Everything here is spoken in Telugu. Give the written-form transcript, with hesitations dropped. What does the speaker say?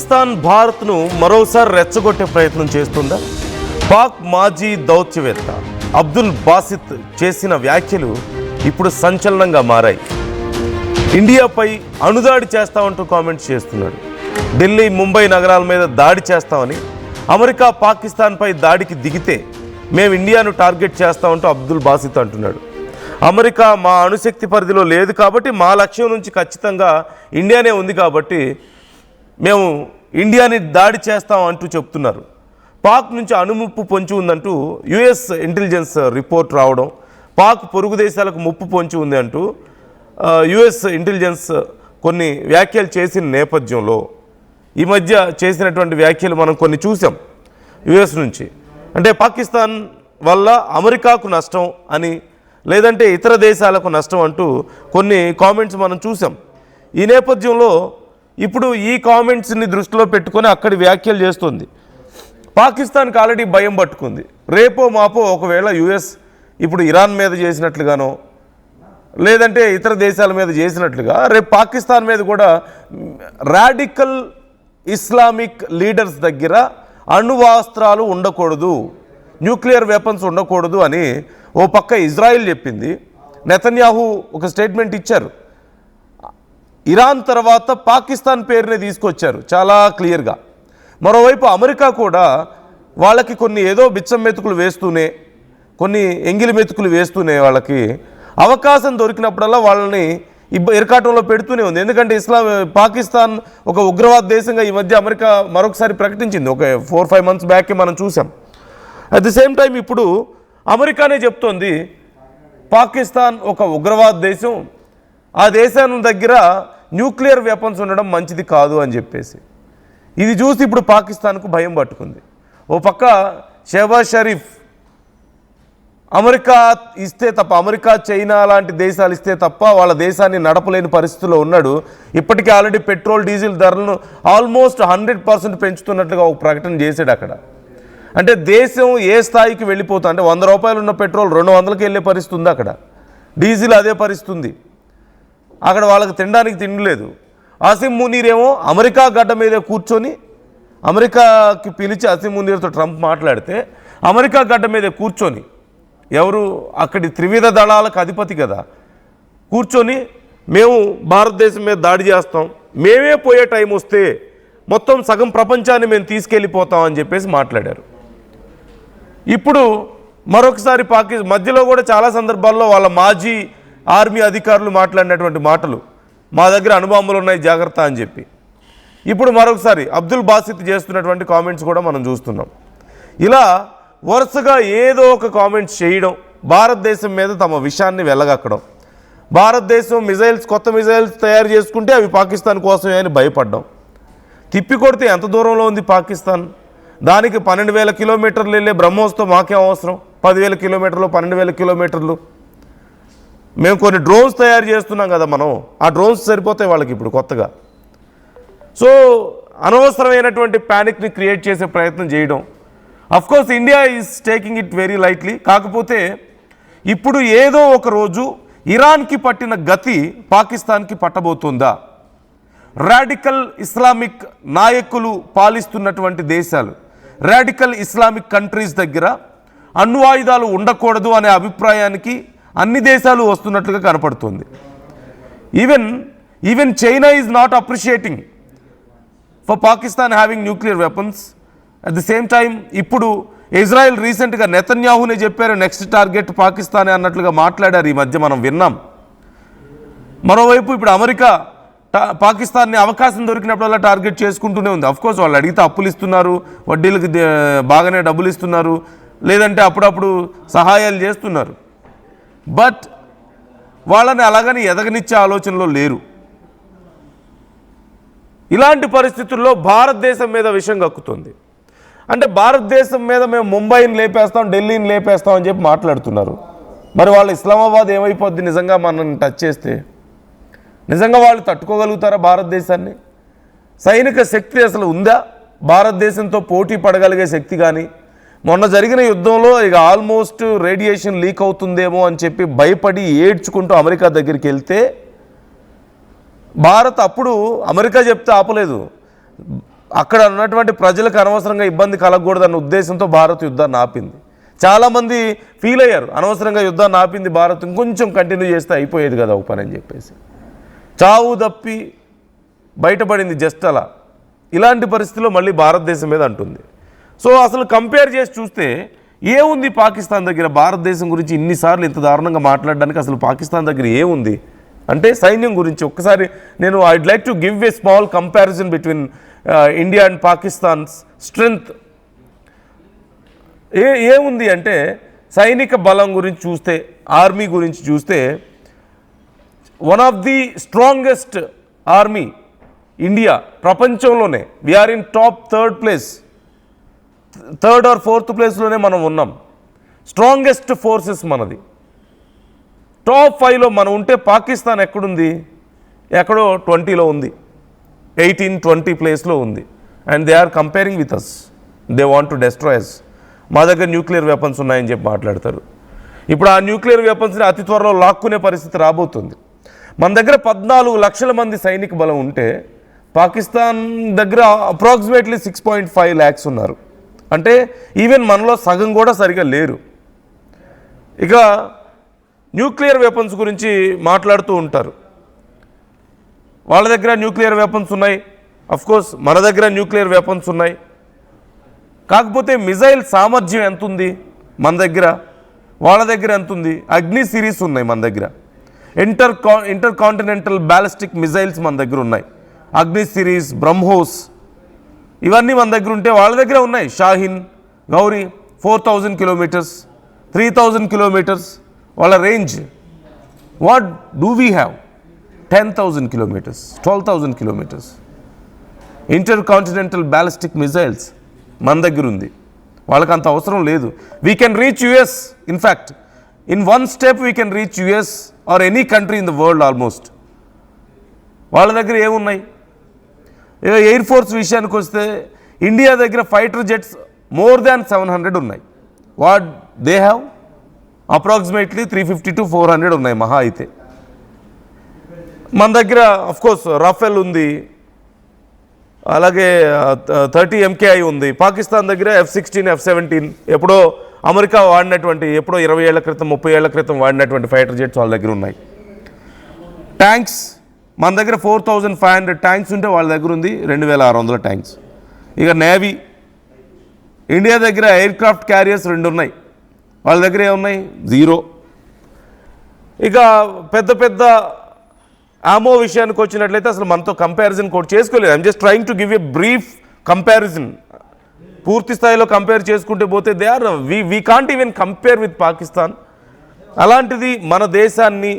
పాకిస్తాన్ భారత్ను మరోసారి రెచ్చగొట్టే ప్రయత్నం చేస్తుందా? పాక్ మాజీ దౌత్యవేత్త అబ్దుల్ బాసిత్ చేసిన వ్యాఖ్యలు ఇప్పుడు సంచలనంగా మారాయి. ఇండియాపై అణుదాడి చేస్తామంటూ కామెంట్స్ చేస్తున్నాడు. ఢిల్లీ, ముంబై నగరాల మీద దాడి చేస్తామని, అమెరికా పాకిస్తాన్పై దాడికి దిగితే మేము ఇండియాను టార్గెట్ చేస్తామంటూ అబ్దుల్ బాసిత్ అంటున్నాడు. అమెరికా మా అణుశక్తి పరిధిలో లేదు కాబట్టి మా లక్ష్యం నుంచి ఖచ్చితంగా ఇండియానే ఉంది కాబట్టి మేము ఇండియాని దాడి చేస్తాం అంటూ చెప్తున్నారు. పాక్ నుంచి అణుముప్పు పొంచి ఉందంటూ యుఎస్ ఇంటెలిజెన్స్ రిపోర్ట్ రావడం, పాక్ పొరుగు దేశాలకు ముప్పు పొంచి ఉంది అంటూ యుఎస్ ఇంటెలిజెన్స్ కొన్ని వ్యాఖ్యలు చేసిన నేపథ్యంలో ఈ మధ్య చేసినటువంటి వ్యాఖ్యలు మనం కొన్ని చూసాం యుఎస్ నుంచి. అంటే పాకిస్తాన్ వల్ల అమెరికాకు నష్టం అని, లేదంటే ఇతర దేశాలకు నష్టం అంటూ కొన్ని కామెంట్స్ మనం చూసాం. ఈ నేపథ్యంలో ఇప్పుడు ఈ కామెంట్స్ని దృష్టిలో పెట్టుకొని అక్కడి వ్యాఖ్యలు చేస్తుంది. పాకిస్తాన్కి ఆల్రెడీ భయం పట్టుకుంది. రేపో మాపో ఒకవేళ యుఎస్ ఇప్పుడు ఇరాన్ మీద చేసినట్లుగానో, లేదంటే ఇతర దేశాల మీద చేసినట్లుగా రేపు పాకిస్తాన్ మీద కూడా రాడికల్ ఇస్లామిక్ లీడర్స్ దగ్గర అణ్వాస్త్రాలు ఉండకూడదు, న్యూక్లియర్ వెపన్స్ ఉండకూడదు అని ఓ పక్క ఇజ్రాయిల్ చెప్పింది. నెతన్యాహు ఒక స్టేట్మెంట్ ఇచ్చారు. ఇరాన్ తర్వాత పాకిస్తాన్ పేరునే తీసుకొచ్చారు చాలా క్లియర్గా. మరోవైపు అమెరికా కూడా వాళ్ళకి కొన్ని ఏదో బిచ్చం మెతుకులు వేస్తూనే, కొన్ని ఎంగిలి మెతుకులు వేస్తూనే వాళ్ళకి అవకాశం దొరికినప్పుడల్లా వాళ్ళని ఇరకాటంలో పెడుతూనే ఉంది. ఎందుకంటే పాకిస్తాన్ ఒక ఉగ్రవాద దేశంగా ఈ మధ్య అమెరికా మరొకసారి ప్రకటించింది. ఒక 4-5 months బ్యాకే మనం చూసాం. అట్ ది సేమ్ టైం ఇప్పుడు అమెరికానే చెప్తోంది పాకిస్తాన్ ఒక ఉగ్రవాద దేశం, ఆ దేశం దగ్గర న్యూక్లియర్ వెపన్స్ ఉండడం మంచిది కాదు అని చెప్పేసి. ఇది చూసి ఇప్పుడు పాకిస్తాన్కు భయం పట్టుకుంది. ఓ పక్క షెహబాజ్ షరీఫ్ అమెరికా ఇస్తే తప్ప, అమెరికా, చైనా లాంటి దేశాలు ఇస్తే తప్ప వాళ్ళ దేశాన్ని నడపలేని పరిస్థితిలో ఉన్నాడు. ఇప్పటికే ఆల్రెడీ పెట్రోల్, డీజిల్ ధరలను ఆల్మోస్ట్ 100% పెంచుతున్నట్లుగా ఒక ప్రకటన చేశాడు అక్కడ. అంటే దేశం ఏ స్థాయికి వెళ్ళిపోతుంది అంటే 100 రూపాయలు ఉన్న పెట్రోల్ 200కి వెళ్ళే పరిస్థితి ఉంది అక్కడ. డీజిల్ అదే పరిస్థితి ఉంది అక్కడ. వాళ్ళకి తినడానికి తిండి లేదు. అసీం మునీర్ ఏమో అమెరికా గడ్డ మీదే కూర్చొని, అమెరికాకి పిలిచి అసీం మునీర్తో ట్రంప్ మాట్లాడితే అమెరికా గడ్డ మీదే కూర్చొని, ఎవరు అక్కడి త్రివిధ దళాలకు అధిపతి కదా, కూర్చొని మేము భారతదేశం మీద దాడి చేస్తాం, మేమే పోయే టైం వస్తే మొత్తం సగం ప్రపంచాన్ని మేము తీసుకెళ్ళిపోతాం అని చెప్పేసి మాట్లాడారు. ఇప్పుడు మరొకసారి మధ్యలో కూడా చాలా సందర్భాల్లో వాళ్ళ మాజీ ఆర్మీ అధికారులు మాట్లాడినటువంటి మాటలు, మా దగ్గర అణుబాంబులు ఉన్నాయి జాగ్రత్త అని చెప్పి. ఇప్పుడు మరొకసారి అబ్దుల్ బాసిత్ చేస్తున్నటువంటి కామెంట్స్ కూడా మనం చూస్తున్నాం. ఇలా వరుసగా ఏదో ఒక కామెంట్స్ చేయడం, భారతదేశం మీద తమ విషయాన్ని వెళ్ళగక్కడం, భారతదేశం కొత్త మిజైల్స్ తయారు చేసుకుంటే అవి పాకిస్తాన్ కోసమే అని భయపడ్డం. తిప్పి కొడితే ఎంత దూరంలో ఉంది పాకిస్తాన్? దానికి 12,000 కిలోమీటర్లు వెళ్ళే బ్రహ్మోస్తో మాకేం అవసరం? 10,000 కిలోమీటర్లు, 12,000 కిలోమీటర్లు. మేము కొన్ని డ్రోన్స్ తయారు చేస్తున్నాం కదా మనం, ఆ డ్రోన్స్ సరిపోతాయి వాళ్ళకి ఇప్పుడు కొత్తగా. సో అనవసరమైనటువంటి ప్యానిక్ని క్రియేట్ చేసే ప్రయత్నం చేయడం. Of course India is taking it very lightly. కాకపోతే ఇప్పుడు ఏదో ఒక రోజు ఇరాన్కి పట్టిన గతి పాకిస్తాన్కి పట్టబోతుందా? రాడికల్ ఇస్లామిక్ నాయకులు పాలిస్తున్నటువంటి దేశాలు, రాడికల్ ఇస్లామిక్ కంట్రీస్ దగ్గర అణ్వాయుధాలు ఉండకూడదు అనే అభిప్రాయానికి అన్ని దేశాలు వస్తున్నట్లుగా కనపడుతుంది. Even China is not appreciating for Pakistan having nuclear weapons. At the same time ఇప్పుడు ఇజ్రాయెల్ రీసెంట్గా నెతన్యాహునే చెప్పారు నెక్స్ట్ టార్గెట్ పాకిస్తానే అన్నట్లుగా మాట్లాడారు. ఈ మధ్య మనం విన్నాం. మరోవైపు ఇప్పుడు అమెరికా పాకిస్తాన్ని అవకాశం దొరికినప్పుడల్లా టార్గెట్ చేసుకుంటూనే ఉంది. అఫ్కోర్స్ వాళ్ళు అడిగితే అప్పులు ఇస్తున్నారు, వడ్డీలకు బాగానే డబ్బులు ఇస్తున్నారు, లేదంటే అప్పుడప్పుడు సహాయాలు చేస్తున్నారు. బట్ వాళ్ళని అలాగని ఎదగనిచ్చే ఆలోచనలో లేరు. ఇలాంటి పరిస్థితుల్లో భారతదేశం మీద విషయం కక్కుతుంది. అంటే భారతదేశం మీద మేము ముంబైని లేపేస్తాం, ఢిల్లీని లేపేస్తాం అని చెప్పి మాట్లాడుతున్నారు. మరి వాళ్ళు ఇస్లామాబాద్ ఏమైపోద్ది నిజంగా మనల్ని టచ్ చేస్తే? నిజంగా వాళ్ళు తట్టుకోగలుగుతారా భారతదేశాన్ని? సైనిక శక్తి అసలు ఉందా? భారతదేశంతో పోటీ పడగలిగే శక్తి కానీ? మొన్న జరిగిన యుద్ధంలో ఇక ఆల్మోస్ట్ రేడియేషన్ లీక్ అవుతుందేమో అని చెప్పి భయపడి ఏడ్చుకుంటూ అమెరికా దగ్గరికి వెళ్తే భారత్ అప్పుడు అమెరికా చెప్తే ఆపలేదు. అక్కడ ఉన్నటువంటి ప్రజలకు అనవసరంగా ఇబ్బంది కలగకూడదన్న ఉద్దేశంతో భారత్ యుద్ధాన్ని ఆపింది. చాలామంది ఫీల్ అయ్యారు, అనవసరంగా యుద్ధాన్ని ఆపింది భారత్, ఇంకొంచెం కంటిన్యూ చేస్తే అయిపోయేది కదా ఒక పని అని చెప్పేసి. చావు తప్పి బయటపడింది జస్ట్ అలా. ఇలాంటి పరిస్థితిలో మళ్ళీ భారతదేశం మీద అంటుంది. సో అసలు కంపేర్ చేసి చూస్తే ఏముంది పాకిస్తాన్ దగ్గర? భారతదేశం గురించి ఇన్నిసార్లు ఇంత దారుణంగా మాట్లాడడానికి అసలు పాకిస్తాన్ దగ్గర ఏముంది అంటే సైన్యం గురించి ఒక్కసారి నేను I'd like to give a small comparison between India and Pakistan's strength. ఏముంది అంటే సైనిక బలం గురించి చూస్తే, ఆర్మీ గురించి చూస్తే one of the strongest army India ప్రపంచంలోనే. We are in top third or fourth ప్లేస్లోనే మనం ఉన్నాం. స్ట్రాంగెస్ట్ ఫోర్సెస్ మనది. టాప్ 5లో మనం ఉంటే పాకిస్తాన్ ఎక్కడుంది? ఎక్కడో 20లో ఉంది, 18-20 ప్లేస్లో ఉంది. And they are comparing with us. They want to destroy us. మా దగ్గర న్యూక్లియర్ వెపన్స్ ఉన్నాయని చెప్పి మాట్లాడతారు. ఇప్పుడు ఆ న్యూక్లియర్ వెపన్స్ని అతి త్వరలో లాక్కునే పరిస్థితి రాబోతుంది. మన దగ్గర 14 లక్షల మంది సైనిక బలం ఉంటే పాకిస్తాన్ దగ్గర అప్రాక్సిమేట్లీ 6.5 lakhs ఉన్నారు. అంటే ఈవెన్ మనలో సగం కూడా సరిగా లేరు. ఇక న్యూక్లియర్ వెపన్స్ గురించి మాట్లాడుతూ ఉంటారు. వాళ్ళ దగ్గర న్యూక్లియర్ వెపన్స్ ఉన్నాయి, అఫ్కోర్స్ మన దగ్గర న్యూక్లియర్ వెపన్స్ ఉన్నాయి. కాకపోతే మిజైల్ సామర్థ్యం ఎంత ఉంది మన దగ్గర, వాళ్ళ దగ్గర ఎంత ఉంది? అగ్ని సిరీస్ ఉన్నాయి మన దగ్గర. ఇంటర్ కాంటినెంటల్ బ్యాలిస్టిక్ మిజైల్స్ మన దగ్గర ఉన్నాయి. అగ్ని సిరీస్, బ్రహ్మోస్ ఇవన్నీ మన దగ్గర ఉంటే వాళ్ళ దగ్గర ఉన్నాయి. షాహీన్, గౌరీ 4000 kilometers, 3000 kilometers వాళ్ళ range. What do we have? 10,000 kilometers, 12,000 kilometers. Inter continental ballistic missiles మన దగ్గర ఉంది. వాళ్ళకి అంత అవసరం లేదు. We can reach US. In fact in one step we can reach US or any country in the world almost. వాళ్ళ దగ్గర ఏమున్నాయి? ఎయిర్ ఫోర్స్ విషయానికి వస్తే ఇండియా దగ్గర ఫైటర్ జెట్స్ మోర్ దాన్ 700 ఉన్నాయి. What they have? Approximately 350 to 400 ఉన్నాయి మహా అయితే. మన దగ్గర అఫ్కోర్స్ రఫేల్ ఉంది, అలాగే 30 MKI ఉంది. పాకిస్తాన్ దగ్గర F-16, F-17 ఎప్పుడో అమెరికా వాడినటువంటి, ఎప్పుడో 20 ఏళ్ల క్రితం 30 ఏళ్ల క్రితం వాడినటువంటి ఫైటర్ జెట్స్ వాళ్ళ దగ్గర ఉన్నాయి. ట్యాంక్స్ మన దగ్గర 4500 ట్యాంక్స్ ఉంటే వాళ్ళ దగ్గర ఉంది 2600 ట్యాంక్స్. ఇక నేవీ, ఇండియా దగ్గర ఎయిర్ క్రాఫ్ట్ క్యారియర్స్ 2 ఉన్నాయి, వాళ్ళ దగ్గర ఏమున్నాయి? 0. ఇక పెద్ద పెద్ద ఆమో విషయానికి వచ్చినట్లయితే అసలు మనతో కంపారిజన్ కూడా చేసుకోలేదు. I'm just trying to give a brief comparison. పూర్తి స్థాయిలో కంపేర్ చేసుకుంటే పోతే we can't even compare with Pakistan. అలాంటిది మన దేశాన్ని